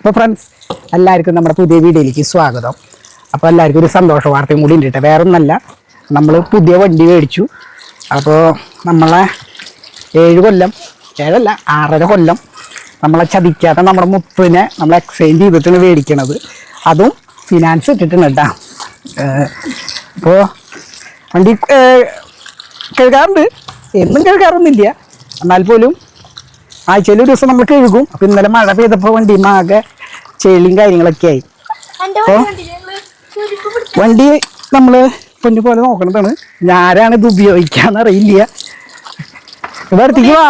അപ്പോൾ ഫ്രണ്ട്സ് എല്ലാവർക്കും നമ്മുടെ പുതിയ വീഡിയോയിലേക്ക് സ്വാഗതം. അപ്പോൾ എല്ലാവർക്കും ഒരു സന്തോഷ വാർത്തയും കൂടി ഉണ്ട്. വേറെ ഒന്നല്ല, നമ്മൾ പുതിയ വണ്ടി മേടിച്ചു. അപ്പോൾ നമ്മളെ 7 കൊല്ലം 6.5 കൊല്ലം നമ്മളെ ചതിക്കാത്ത നമ്മുടെ മുത്തിനെ നമ്മൾ എക്സ്ചേഞ്ച് ചെയ്തിട്ടാണ് മേടിക്കണത്. അതും ഫിനാൻസ് ഇട്ടിട്ടുണ്ട് കേട്ടോ. അപ്പോൾ വണ്ടി കഴുകാറുണ്ട്, എന്നും കഴുകാറൊന്നുമില്ല, എന്നാൽ പോലും ആഴ്ചയിൽ ഒരു ദിവസം നമ്മൾ കഴുകും. അപ്പോൾ ഇന്നലെ മഴ പെയ്തപ്പോൾ വണ്ടി ആകെ ചെളിയും കാര്യങ്ങളൊക്കെ ആയി. അപ്പോൾ വണ്ടി നമ്മൾ പൊന്നു പോലെ നോക്കണതാണ്. ഞാനാണ് ഇത് ഉപയോഗിക്കാന്ന് അറിയില്ല. ഇവിടെ അടുത്തേക്ക് വാ.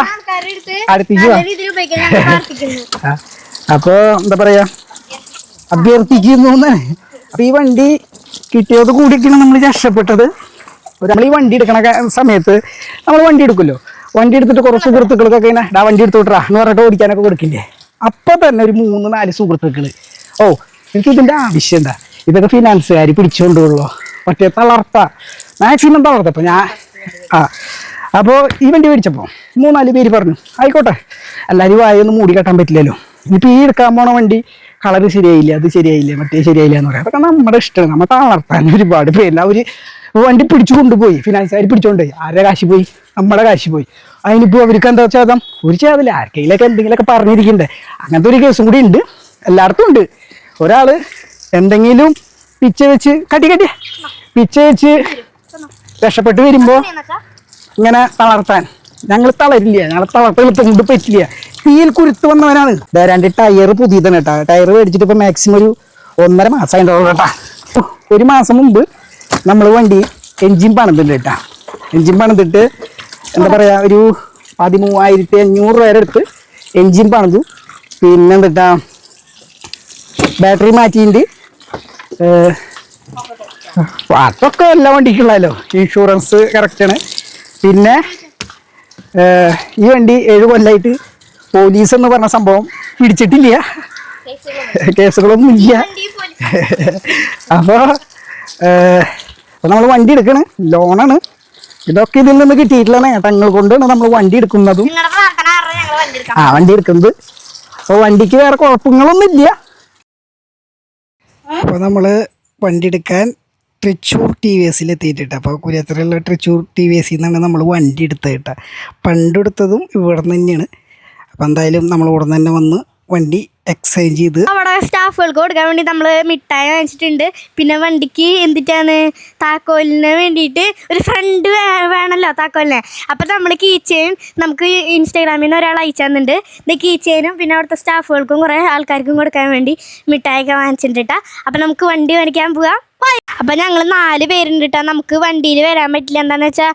അപ്പോൾ എന്താ പറയാ, അഭ്യർത്ഥിക്കുന്നു. അപ്പോൾ ഈ വണ്ടി കിട്ടിയത് കൂടിയൊക്കെയാണ് നമ്മൾ രക്ഷപ്പെട്ടത്. നമ്മൾ ഈ വണ്ടി എടുക്കണ സമയത്ത് നമ്മൾ വണ്ടി എടുക്കുമല്ലോ, വണ്ടി എടുത്തിട്ട് കുറച്ച് സുഹൃത്തുക്കൾക്കൊക്കെ ഇങ്ങനെ വണ്ടി എടുത്ത് വിട്ടാ എന്ന് പറഞ്ഞിട്ട് ഓടിക്കാനൊക്കെ കൊടുക്കില്ലേ. അപ്പം തന്നെ ഒരു 3-4 സുഹൃത്തുക്കൾ, ഓ എനിക്ക് ഇതിൻ്റെ ആവശ്യം എന്താ, ഇതൊക്കെ ഫിനാൻസുകാർ പിടിച്ചുകൊണ്ടുള്ളൂ, മറ്റേ തളർത്ത മാക്സിമം തളർത്തപ്പോൾ ഞാൻ അപ്പോൾ ഈ വണ്ടി മേടിച്ചപ്പോൾ 3-4 പേര് പറഞ്ഞു ആയിക്കോട്ടെ, എല്ലാവരും വായൊന്നും മൂടി കെട്ടാൻ പറ്റില്ലല്ലോ. ഇനിയിപ്പോൾ ഈ എടുക്കാൻ പോണ വണ്ടി കളറ് ശരിയായില്ല, അത് ശരിയായില്ല, മറ്റേ ശരിയായില്ല എന്ന് പറയാം. അതൊക്കെ നമ്മുടെ ഇഷ്ടമാണ്. നമ്മൾ തളർത്താൻ ഒരുപാട് പേരില്ല. അവർ വണ്ടി പിടിച്ചു കൊണ്ടുപോയി, ഫിനാൻസുകാർ പിടിച്ചുകൊണ്ടുപോയി. ആരുടെ കാശ് പോയി? നമ്മുടെ കാശ് പോയി. അതിനിപ്പോൾ അവർക്ക് എന്താ ചേതം? ഒരു ചേതല്ല, ആർക്കെങ്കിലൊക്കെ എന്തെങ്കിലുമൊക്കെ പറഞ്ഞിരിക്കണ്ടേ. അങ്ങനത്തെ ഒരു കേസും കൂടി ഉണ്ട്, എല്ലായിടത്തും ഉണ്ട്. ഒരാൾ എന്തെങ്കിലും പിച്ച വെച്ച് പിച്ച വെച്ച് രക്ഷപ്പെട്ട് വരുമ്പോൾ ഇങ്ങനെ തളർത്താൻ ഞങ്ങൾ തളരില്ല, ഞങ്ങൾ തളർത്തൽ കൊണ്ട് പറ്റില്ല. തീയിൽ കുരുത്ത് വന്നവനാണ്. 2 ടയർ പുതിയതാണ് കേട്ടോ. ടയർ മേടിച്ചിട്ട് ഇപ്പോൾ മാക്സിമം ഒരു 1.5 മാസം ഉണ്ടാവും കേട്ടോ. 1 മാസം മുമ്പ് നമ്മൾ വണ്ടി എൻജിൻ പണിതിട്ടുണ്ട് കേട്ടോ. എൻജിൻ പണിതിട്ട് എന്താ പറയുക, ഒരു 13,500 രൂപ എടുത്ത് എൻജിൻ പണിതു. പിന്നെ എന്താ ബാറ്ററി മാറ്റിയിട്ട് അതൊക്കെ എല്ലാ വണ്ടിക്കുള്ളല്ലോ, ഇൻഷുറൻസ് കറക്റ്റാണ്. പിന്നെ ഈ വണ്ടി 7 കൊല്ലമായിട്ട് പോലീസ് എന്ന് പറഞ്ഞ സംഭവം പിടിച്ചിട്ടില്ല, കേസുകളൊന്നും ഇല്ല. അപ്പോൾ നമ്മൾ വണ്ടി എടുക്കണേ, ലോണാണ്. ഇതൊക്കെ ഇതിൽ നിന്ന് കിട്ടിയിട്ടുള്ള നേട്ടങ്ങൾ കൊണ്ടാണ് നമ്മൾ വണ്ടി എടുക്കുന്നതും വണ്ടി എടുക്കുന്നത്. അപ്പോൾ വണ്ടിക്ക് വേറെ കുഴപ്പങ്ങളൊന്നും ഇല്ല. അപ്പോൾ നമ്മൾ വണ്ടി എടുക്കാൻ ട്രിച്ചൂർ TVS എത്തിയിട്ടിട്ട്, അപ്പോൾ കുര്യത്തറയുള്ള ട്രിച്ചൂർ TVS നിന്നാണ് നമ്മൾ വണ്ടി എടുത്തത് കേട്ടോ. പണ്ടെടുത്തതും ഇവിടെ നിന്ന് തന്നെയാണ്. അപ്പോൾ എന്തായാലും നമ്മൾ ഇവിടെ നിന്ന് തന്നെ വന്ന് വണ്ടി എക്സ്ചേഞ്ച് ചെയ്ത് അവിടെ സ്റ്റാഫുകൾക്ക് കൊടുക്കാൻ വേണ്ടി നമ്മൾ മിഠായി വാങ്ങിച്ചിട്ടുണ്ട്. പിന്നെ വണ്ടിക്ക് എന്തിട്ടാണ്, താക്കോലിന് വേണ്ടിയിട്ട് ഒരു ഫ്രണ്ട് വേണമല്ലോ താക്കോലിനെ. അപ്പം നമ്മൾ കീ ചെയിൻ നമുക്ക് ഇൻസ്റ്റാഗ്രാമിൽ നിന്ന് ഒരാൾ അയച്ചു തന്നിട്ടുണ്ട്. ഇത് കീ ചെയിനും പിന്നെ അവിടുത്തെ സ്റ്റാഫുകൾക്കും കുറേ ആൾക്കാർക്കും കൊടുക്കാൻ വേണ്ടി മിഠായിയൊക്കെ വാങ്ങിച്ചിട്ടുണ്ട്. അപ്പം നമുക്ക് വണ്ടി മേടിക്കാൻ പോവാം. അപ്പം ഞങ്ങൾ 4 പേരുണ്ട് കേട്ടോ. നമുക്ക് വണ്ടിയിൽ വരാൻ പറ്റില്ല, എന്താണെന്ന് വെച്ചാൽ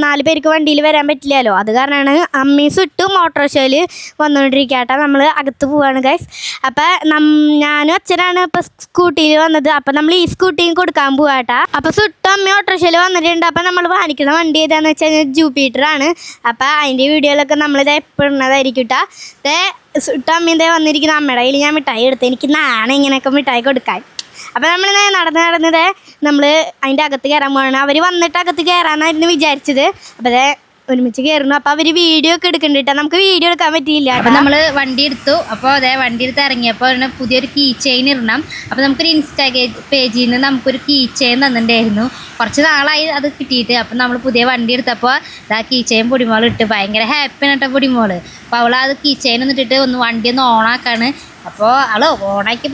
4 പേർക്ക് വണ്ടിയിൽ വരാൻ പറ്റില്ലല്ലോ. അത് കാരണമാണ് അമ്മയും സുട്ടും ഓട്ടോറിക്ഷയിൽ വന്നുകൊണ്ടിരിക്കുക കേട്ടോ. നമ്മൾ അകത്ത് പോവാണ് ഗൈസ്. അപ്പം ഞാനും അച്ഛനാണ് ഇപ്പം സ്കൂട്ടിയിൽ വന്നത്. അപ്പം നമ്മൾ ഈ സ്കൂട്ടിയും കൊടുക്കാൻ പോവാ കേട്ടോ. അപ്പം സുട്ടും അമ്മയും ഓട്ടോറിക്ഷയിൽ വന്നിട്ടുണ്ട്. അപ്പം നമ്മൾ വാങ്ങിക്കുന്ന വണ്ടി ഏതാണെന്ന് വെച്ച് കഴിഞ്ഞാൽ ജൂപ്പിറ്ററാണ്. അപ്പം അതിൻ്റെ വീഡിയോയിലൊക്കെ നമ്മളിത് എപ്പോഴുന്നതായിരിക്കും കേട്ടോ. സുട്ടും അമ്മയും വന്നിരിക്കുന്ന അമ്മയുടെ കയ്യിൽ ഞാൻ മിഠായി എടുത്ത്, എനിക്ക് നാണെ ഇങ്ങനെയൊക്കെ മിഠായി കൊടുക്കാൻ. അപ്പോൾ നമ്മൾ നടന്നത് നമ്മൾ അതിൻ്റെ അകത്ത് കയറാൻ പോവാണ്. അവർ വന്നിട്ട് അകത്ത് കയറാമെന്നായിരുന്നു വിചാരിച്ചത്. അപ്പോൾ ഒരുമിച്ച് കയറുന്നു. അപ്പോൾ അവർ വീഡിയോ ഒക്കെ എടുക്കുന്നുണ്ട്. നമുക്ക് വീഡിയോ എടുക്കാൻ പറ്റിയില്ല. അപ്പോൾ നമ്മൾ വണ്ടി എടുത്തു. അപ്പോൾ വണ്ടി എടുത്ത് ഇറങ്ങിയപ്പോൾ പുതിയൊരു കീ ചെയിൻ ഇടണം. അപ്പോൾ നമുക്കൊരു പേജിൽ നിന്ന് നമുക്കൊരു കീ ചെയിൻ തന്നിട്ടുണ്ടായിരുന്നു. കുറച്ച് നാളായി അത് കിട്ടിയിട്ട്. അപ്പോൾ നമ്മൾ പുതിയ വണ്ടി എടുത്തപ്പോൾ കീ ചെയിൻ പൊടിമോൾ ഇട്ട് ഭയങ്കര ഹാപ്പിയാണ് കേട്ടോ പൊടിമോൾ. അപ്പോൾ അവൾ അത് കീ ചെയിൻ ഒന്നിട്ടിട്ട് വണ്ടി ഒന്ന് ഓണാക്കാണ്. അപ്പോൾ അവൾ ഓണാക്കി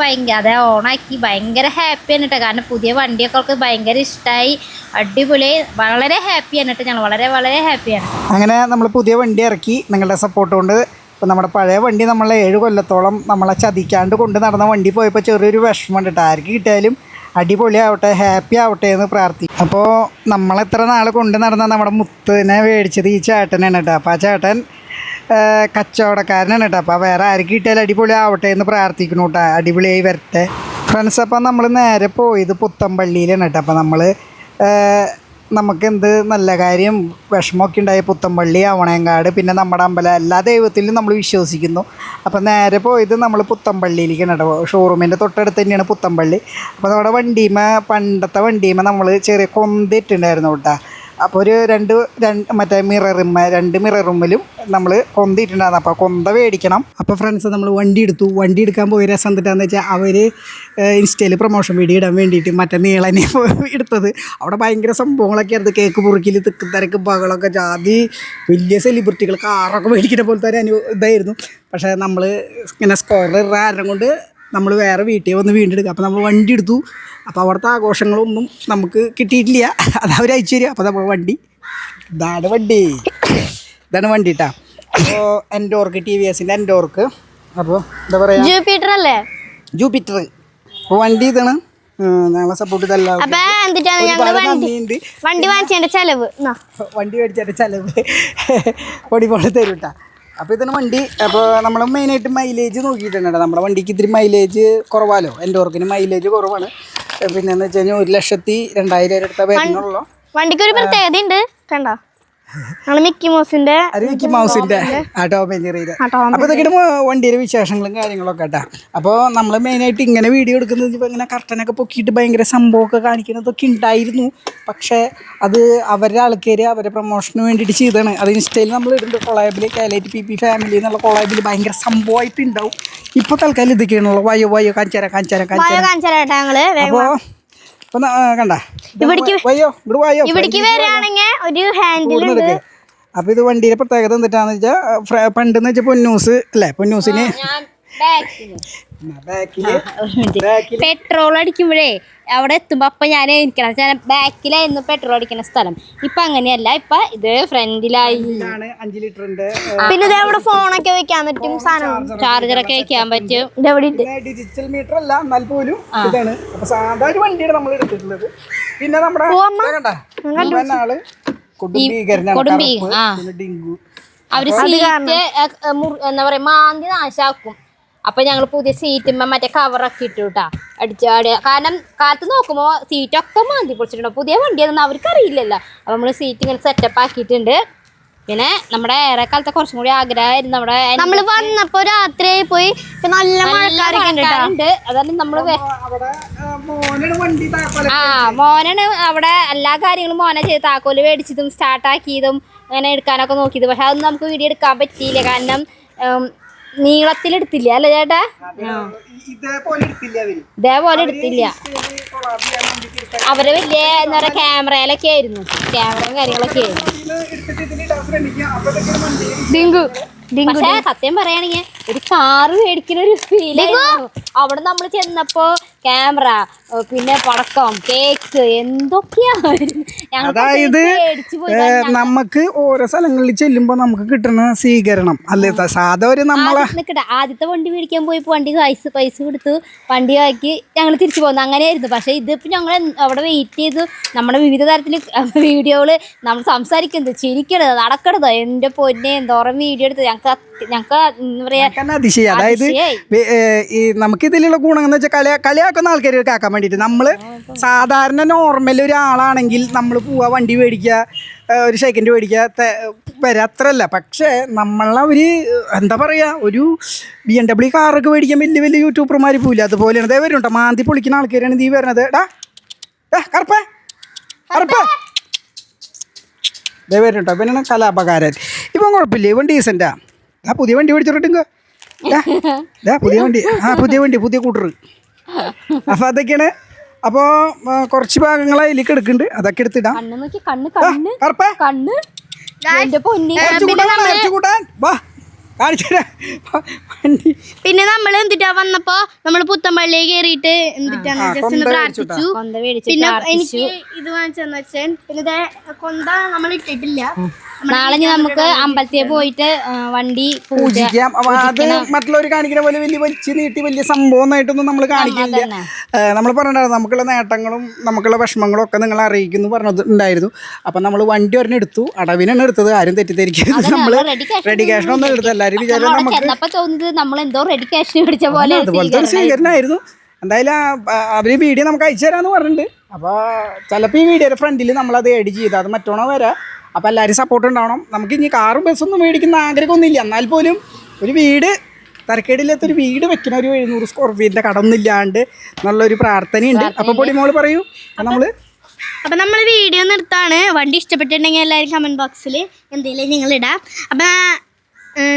ഭയങ്കര ഹാപ്പിയാണ് കേട്ടോ. കാരണം പുതിയ വണ്ടിയൊക്കെ അവൾക്ക് ഭയങ്കര ഇഷ്ടമായി, അടിപൊളി, വളരെ ഹാപ്പിയാണ് കേട്ടോ. ഞങ്ങൾ വളരെ വളരെ ഹാപ്പിയാണ്. അങ്ങനെ നമ്മൾ പുതിയ വണ്ടി ഇറക്കി നിങ്ങളുടെ സപ്പോർട്ട് കൊണ്ട്. ഇപ്പോൾ നമ്മുടെ പഴയ വണ്ടി നമ്മളെ 7 കൊല്ലത്തോളം നമ്മളെ ചതിക്കാണ്ട് കൊണ്ട് നടന്ന വണ്ടി പോയപ്പോൾ ചെറിയൊരു വിഷമമുണ്ട് കേട്ടോ. ആർക്ക് കിട്ടിയാലും അടിപൊളിയാവട്ടെ, ഹാപ്പി ആവട്ടെ എന്ന് പ്രാർത്ഥിക്കും. അപ്പോൾ നമ്മളെത്ര നാൾ കൊണ്ട് നടന്ന നമ്മുടെ മുത്തിനെ മേടിച്ചത് ഈ ചേട്ടനാണ് കേട്ടോ. അപ്പോൾ ആ ചേട്ടൻ കച്ചവടക്കാരനാണ് കേട്ടോ. അപ്പോൾ വേറെ ആർക്ക് കിട്ടിയാലും അടിപൊളി ആവട്ടെ എന്ന് പ്രാർത്ഥിക്കുന്നു കേട്ടോ, അടിപൊളിയായി വരട്ടെ ഫ്രണ്ട്സ്. അപ്പോൾ നമ്മൾ നേരെ പോയത് പുത്തമ്പള്ളിയിലാണ് കേട്ടോ. അപ്പോൾ നമുക്കെന്ത് നല്ല കാര്യം വിഷമമൊക്കെ ഉണ്ടായി. പുത്തമ്പള്ളി, അവണയങ്കാട്, പിന്നെ നമ്മുടെ അമ്പലം, എല്ലാ ദൈവത്തിലും നമ്മൾ വിശ്വസിക്കുന്നു. അപ്പോൾ നേരെ പോയത് നമ്മൾ പുത്തമ്പള്ളിയിലേക്കാണ് കേട്ടോ. ഷോറൂമിൻ്റെ തൊട്ടടുത്ത് തന്നെയാണ് പുത്തമ്പള്ളി. അപ്പോൾ നമ്മുടെ പണ്ടത്തെ വണ്ടിമ നമ്മൾ ചെറിയ കൊന്തിട്ടുണ്ടായിരുന്നു കേട്ടോ. അപ്പോൾ ഒരു രണ്ട് മറ്റേ രണ്ട് മിറർ റൂമിലും നമ്മൾ കൊന്തിട്ടുണ്ടായിരുന്നു. അപ്പോൾ കൊന്ത മേടിക്കണം. അപ്പോൾ ഫ്രണ്ട്സ് നമ്മൾ വണ്ടി എടുക്കാൻ പോയി രസം എന്തിട്ടാന്ന് വെച്ചാൽ അവർ ഇൻസ്റ്റയിൽ പ്രൊമോഷൻ വീഡിയോ ഇടാൻ വേണ്ടിയിട്ട് മറ്റേ നീളനെ എടുത്തത്. അവിടെ ഭയങ്കര സംഭവങ്ങളൊക്കെ ആയിരുന്നു. കേക്ക് മുറിക്കൽ, തിക്കും തിരക്കും ബഹളമൊക്കെ, ജാതി വലിയ സെലിബ്രിറ്റികൾ കാറൊക്കെ മേടിക്കുന്ന പോലത്തെ ഒരു ഇതായിരുന്നു. പക്ഷേ നമ്മൾ ഇങ്ങനെ സ്കോറിൽ കാരണം കൊണ്ട് നമ്മൾ വേറെ വീട്ടിൽ വന്ന് വീണ്ടെടുക്കുക. അപ്പോൾ നമ്മൾ വണ്ടി എടുത്തു. അപ്പോൾ അവിടുത്തെ ആഘോഷങ്ങളൊന്നും നമുക്ക് കിട്ടിയിട്ടില്ല. അത് അവർ അയച്ചു തരിക. അപ്പോൾ നമ്മൾ ഇതാണ് വണ്ടി കേട്ടോ. അപ്പോൾ എൻഡോർക്ക്, TVSൻ്റെ എൻഡോർക്ക്. അപ്പോൾ എന്താ പറയുക, ജൂപ്പിറ്റർ അല്ലേ? ജൂപ്പിറ്റർ. അപ്പോൾ വണ്ടി ഇതാണ്. ഞങ്ങളെ സപ്പോർട്ട് ഇതല്ല. വണ്ടി വാങ്ങിച്ചതിൻ്റെ ചെലവ് പൊടി പോലെ തരും കേട്ടോ. അപ്പോൾ ഇതാണ് വണ്ടി. അപ്പോൾ നമ്മൾ മെയിനായിട്ട് മൈലേജ് നോക്കിയിട്ടുണ്ട്. നമ്മുടെ വണ്ടിക്ക് ഇത്തിരി മൈലേജ് കുറവാലോ, എൻഡോർക്കിന് മൈലേജ് കുറവാണ്. പിന്നെന്ന് വെച്ച് കഴിഞ്ഞാൽ 1,02,000 അടുത്ത വരുന്നുള്ളൂ. വണ്ടിക്ക് ഒരു പ്രത്യേകത ഉണ്ട്, കണ്ടോ? മിക്കി മൗസിന്റെ ടോം ആൻഡ് ജെറിയുടെ. അപ്പോൾ ഇതൊക്കെയാണ് വണ്ടിയുടെ വിശേഷങ്ങളും കാര്യങ്ങളൊക്കെ കേട്ടോ. അപ്പോൾ നമ്മൾ മെയിനായിട്ട് ഇങ്ങനെ വീഡിയോ എടുക്കുന്നത് ഇപ്പോൾ ഇങ്ങനെ കർട്ടനൊക്കെ പൊക്കിയിട്ട് ഭയങ്കര സംഭവമൊക്കെ കാണിക്കുന്നതൊക്കെ ഉണ്ടായിരുന്നു. പക്ഷേ അത് അവരുടെ ആൾക്കാർ അവരുടെ പ്രൊമോഷന് വേണ്ടിയിട്ട് ചെയ്തതാണ്. അത് ഇൻസ്റ്റയിൽ നമ്മൾ ഇടുന്നത് കൊളാബിൽ KLIT PP ഫാമിലി എന്നുള്ള കൊളാബിൽ ഭയങ്കര സംഭവമായിട്ട് ഉണ്ടാവും. ഇപ്പോൾ തൽക്കാലം ഇതൊക്കെയാണുള്ളൂ. വയ്യോ കാണിച്ചാരാ. അപ്പോൾ കണ്ട ഇവിടേക്ക് വരികയാണെങ്കിൽ ഒരു ഹാൻഡിൽ ഉണ്ട്. അപ്പോൾ ഇത് വണ്ടിയുടെ പ്രത്യേകത എന്തിട്ടാന്ന് വെച്ചാൽ, പണ്ടെന്ന് വെച്ചാൽ പൊന്നൂസ് അല്ലേ, പൊന്നൂസിന് പെട്രോൾ അടിക്കുമ്പോഴേ അവിടെ എത്തുമ്പോ അപ്പൊ ഞാൻ എനിക്കണം ബാക്കിലായിരുന്നു പെട്രോൾ അടിക്കുന്ന സ്ഥലം. ഇപ്പൊ അങ്ങനെയല്ല, ഇപ്പൊ ഇത് ഫ്രണ്ടിലായി. 5 ലിറ്ററിന്റെ പിന്നെ ഇവിടെ ഫോണൊക്കെ വെക്കാൻ പറ്റും, ചാർജറൊക്കെ വെക്കാൻ പറ്റും. ഡിജിറ്റൽ മീറ്റർ അല്ല, എന്നാൽ പോലും ഇതാണ്. അപ്പൊ സാധാരണ ഒരു വണ്ടിയാണ് നമ്മൾ എടുത്തിട്ടുള്ളത്. പിന്നെ നമ്മുടെ ആള് കൊടുമ്പി അവര് സീറ്റ് എന്താ പറയാ മാന്തി നാശാക്കും. അപ്പൊ ഞങ്ങൾ പുതിയ സീറ്റുമ്പോ മറ്റേ കവറൊക്കെ ഇട്ടു കേട്ടാ കാരണം കാലത്ത് നോക്കുമ്പോ സീറ്റൊക്കെ മാന്തി പൊളിച്ചിട്ടുണ്ടോ. പുതിയ വണ്ടിയാണെന്ന് അവർക്ക് അറിയില്ലല്ലോ. അപ്പൊ നമ്മള് സീറ്റ് ഇങ്ങനെ സെറ്റപ്പ് ആക്കിയിട്ടുണ്ട്. പിന്നെ നമ്മുടെ ഏറെക്കാലത്തെ കുറച്ചും കൂടി ആഗ്രഹമായിരുന്നു. നമ്മള് വന്നപ്പോ രാത്രി പോയി നല്ല മഴക്കാരുണ്ട്. അതായത് നമ്മള് മോനാണ് അവിടെ എല്ലാ കാര്യങ്ങളും മോനെ ചെയ്ത് താക്കോല് മേടിച്ചതും സ്റ്റാർട്ടാക്കിയതും അങ്ങനെ എടുക്കാനൊക്കെ നോക്കിയത്. പക്ഷെ അതൊന്നും നമുക്ക് വീഡിയോ എടുക്കാൻ പറ്റിയില്ല, കാരണം നീളത്തിലെടുത്തില്ല അല്ലേ ചേട്ടാ? ഇതേപോലെ എടുത്തില്ല. അവര് വലിയ എന്താ പറയാ ക്യാമറയിലൊക്കെ ആയിരുന്നു, ക്യാമറയും കാര്യങ്ങളൊക്കെ ആയിരുന്നു. പക്ഷെ സത്യം പറയുകയാണെങ്കിൽ ഒരു കാറ് മേടിക്കുന്ന ഒരു ഫീലായിരുന്നു. അവിടെ നമ്മൾ ചെന്നപ്പോ ക്യാമറ, പിന്നെ പടക്കം, കേക്ക്, എന്തൊക്കെയായിരുന്നു. അതായത് നമുക്ക് ഓരോ സ്ഥലങ്ങളിൽ ചെല്ലുമ്പോ നമുക്ക് കിട്ടുന്ന സ്വീകരണം അല്ലേ സാധാ ഒരു നമ്മളെ ആദ്യത്തെ വണ്ടി മേടിക്കാൻ പോയപ്പോ വണ്ടി പൈസ കൊടുത്തു വണ്ടി ആക്കി ഞങ്ങൾ തിരിച്ചു പോകുന്നു, അങ്ങനെയായിരുന്നു. പക്ഷെ ഇതിപ്പോ ഞങ്ങൾ അവിടെ വെയിറ്റ് ചെയ്തു. നമ്മുടെ വിവിധ തരത്തില് വീഡിയോകള് നമ്മൾ സംസാരിക്കുന്നത്, ചിരിക്കണത്, നടക്കണത്, എന്റെ പൊന്നെ എന്തോരം വീഡിയോ എടുത്ത് ഞങ്ങൾക്ക് എന്താ പറയാ അതിശയം. അതായത് ഈ നമുക്ക് ഇതിലുള്ള ഗുണം എന്ന് വെച്ചാൽ കളിയാക്കുന്ന ആൾക്കാർക്ക് ആക്കാൻ വേണ്ടിയിട്ട് നമ്മൾ സാധാരണ നോർമൽ ഒരാളാണെങ്കിൽ നമ്മൾ പോവുക, വണ്ടി മേടിക്കുക, ഒരു സെക്കൻഡ് മേടിക്കുക, വരാ, അത്രയല്ല. പക്ഷേ നമ്മളൊരു എന്താ പറയുക, ഒരു BMW കാറൊക്കെ മേടിക്കാൻ വലിയ വലിയ യൂട്യൂബർമാർ പോയില്ല, അതുപോലെയാണ്. അതേ വരുന്നുണ്ടോ മാന്തി പൊളിക്കുന്ന ആൾക്കാരാണ് നീ വരുന്നത്. കറുപ്പേ ഇതേ വരുന്നുണ്ടോ? പിന്നെ കലാപകാരൻ. ഇപ്പം കുഴപ്പമില്ല, ഇവൻ ഡീസൻ്റാ. പുതിയ വണ്ടി മേടിച്ചോട്ടിങ്ങോ, പുതിയ വണ്ടി പുതിയ കൂട്ടർ. അപ്പോൾ അതൊക്കെയാണ്. അപ്പോൾ കുറച്ച് ഭാഗങ്ങൾ അതിലേക്ക് എടുക്കുന്നുണ്ട്, അതൊക്കെ എടുത്തിടാം. പിന്നെ നമ്മൾ എന്തിട്ടാ വന്നപ്പോ നമ്മൾ പുത്തമ്പള്ളി കയറിയിട്ട് എന്തിട്ടാണ് ജസ്റ്റ് ഒന്ന് പ്രാർത്ഥിച്ചു. പിന്നെ എനിക്ക് ഇത് വാങ്ങിച്ചെന്ന് വെച്ചാൽ പിന്നെ കൊന്ത നമ്മൾ ഇട്ടിട്ടില്ല. നാളെ നമുക്ക് അമ്പലത്തിൽ പോയിട്ട് വണ്ടി പൂജിക്കാം. അത് മറ്റുള്ളവർ കാണിക്കുന്ന പോലെ വലിയ വലിച്ചു നീട്ടി വലിയ സംഭവമായിട്ടൊന്നും നമ്മൾ കാണിക്കില്ല. നമ്മൾ പറഞ്ഞിട്ടുണ്ടായിരുന്നു നമുക്കുള്ള നേട്ടങ്ങളും നമുക്കുള്ള വിഷമങ്ങളും ഒക്കെ നിങ്ങളെ അറിയിക്കുന്നു പറഞ്ഞിട്ടുണ്ടായിരുന്നു. അപ്പം നമ്മൾ വണ്ടി ഒരെണ്ണം എടുത്തു, അടവിനാണ് എടുത്തത്, ആരും തെറ്റിദ്ധരിക്കരുത്. നമ്മൾ റെഡി ക്യാഷ് ഒന്നും എടുത്തു. എല്ലാവരും വിചാരം അതുപോലത്തെ ഒരു സ്വീകരണമായിരുന്നു. എന്തായാലും അവർ വീഡിയോ നമുക്ക് അയച്ചു തരാമെന്ന് പറഞ്ഞിട്ടുണ്ട്. അപ്പോൾ ചിലപ്പോൾ ഈ വീഡിയോയുടെ ഫ്രണ്ടിൽ നമ്മളത് എഡിറ്റ് ചെയ്ത് അത് മറ്റോണം വരാം. അപ്പോൾ എല്ലാവരും സപ്പോർട്ട് ഉണ്ടാവണം. നമുക്ക് ഇനി കാറും ബസ്സൊന്നും മേടിക്കുന്ന ആഗ്രഹമൊന്നുമില്ല, എന്നാൽ പോലും ഒരു വീട് തരക്കേടില്ലാത്തൊരു വീട് വെക്കണം, ഒരു 700 സ്ക്വയർ ഫീറ്റിൻ്റെ കടമൊന്നും ഇല്ലാണ്ട് എന്നുള്ളൊരു പ്രാർത്ഥനയുണ്ട്. അപ്പോൾ പൊടിമോള് പറയൂ. നമ്മൾ അപ്പം നമ്മൾ വീഡിയോ നിർത്താണ്. വണ്ടി ഇഷ്ടപ്പെട്ടിട്ടുണ്ടെങ്കിൽ എല്ലാവരും കമൻറ്റ് ബോക്സിൽ എന്തെങ്കിലും നിങ്ങളിടാം. അപ്പം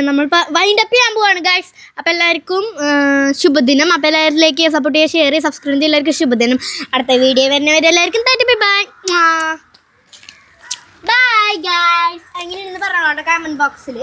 നമ്മളിപ്പോൾ വൈൻഡ് അപ്പ് ചെയ്യാൻ പോവാണ് ഗൈസ്. അപ്പോൾ എല്ലാവർക്കും ശുഭദിനം. അപ്പോൾ എല്ലാവരും ലൈക്ക് ചെയ്യുക, സപ്പോർട്ട് ചെയ്യുക, ഷെയർ ചെയ്യുക, സബ്സ്ക്രൈബ് ചെയ്യുക. എല്ലാവർക്കും ശുഭദിനം. അടുത്ത വീഡിയോ വരുന്നവരെ എല്ലാവർക്കും ബൈ ബൈ ഗൈസ്. എങ്ങനെയാണെന്ന് പറഞ്ഞോട്ടെ കമൻറ്റ് ബോക്സിൽ.